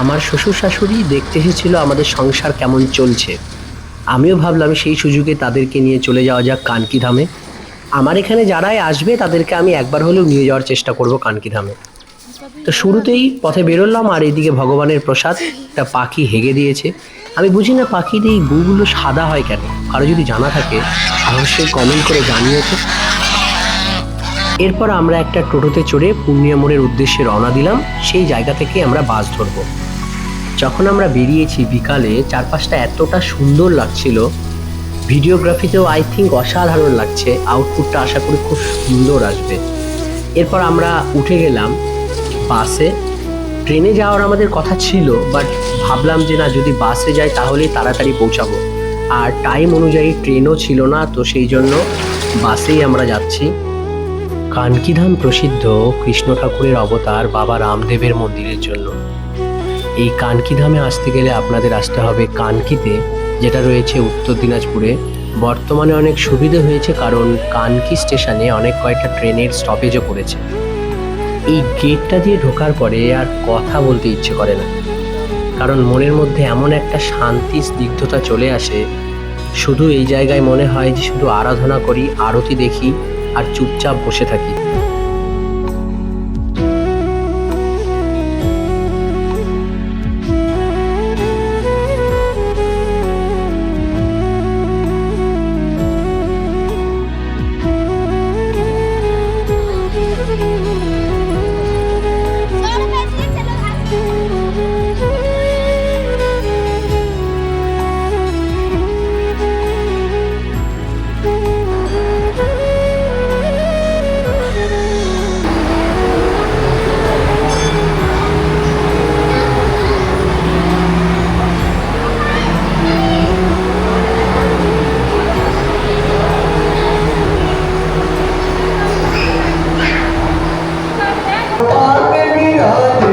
আমার শ্বশুর শাশুড়ি দেখতে এসেছিল আমাদের সংসার কেমন চলছে। আমিও ভাবলাম সেই সুযোগে তাদেরকে নিয়ে চলে যাওয়া যাক কানকি ধামে। আমার এখানে যারাই আসবে তাদেরকে আমি একবার হলেও নিয়ে যাওয়ার চেষ্টা করব কানকি ধামে। তো শুরুতেই পথে বেরোলাম, আর এইদিকে ভগবানের প্রসাদ একটা পাখি হেগে দিয়েছে। আমি বুঝি না পাখির এই গুগুলো সাদা হয় কেন, কারো যদি জানা থাকে অবশ্যই কমেন্ট করে জানিও তো। এরপর আমরা একটা টোটোতে চড়ে পূর্ণিয়া মোড়ের উদ্দেশ্যে রওনা দিলাম। সেই জায়গা থেকে আমরা বাস ধরবো। যখন আমরা বেরিয়েছি বিকালে, চারপাশটা এতটা সুন্দর লাগছিল, ভিডিওগ্রাফিতেও আই থিঙ্ক অসাধারণ লাগছে। আউটপুটটা আশা করি খুব সুন্দর আসবে। এরপর আমরা উঠে গেলাম বাসে। ট্রেনে যাওয়ার আমাদের কথা ছিল, বাট ভাবলাম যে না, যদি বাসে যাই তাহলেই তাড়াতাড়ি পৌঁছাবো, আর টাইম অনুযায়ী ট্রেনও ছিল না, তো সেই জন্য বাসেই আমরা যাচ্ছি। কানকিধাম প্রসিদ্ধ কৃষ্ণ ঠাকুরের অবতার বাবা রামদেবের মন্দিরের জন্য। এই কানকিধামে আসতে গেলে আপনাদের আসতে হবে কানকিতে, যেটা রয়েছে উত্তর দিনাজপুরে। বর্তমানে অনেক সুবিধে হয়েছে, কারণ কানকি স্টেশনে অনেক কয়েকটা ট্রেনের স্টপেজও করেছে। এই গেটটা দিয়ে ঢোকার পরে আর কথা বলতে ইচ্ছে করে না, কারণ মনের মধ্যে এমন একটা শান্তি স্নিগ্ধতা চলে আসে। শুধু এই জায়গায় মনে হয় যে শুধু আরাধনা করি, আরতি দেখি আর চুপচাপ বসে থাকি। Hallelujah.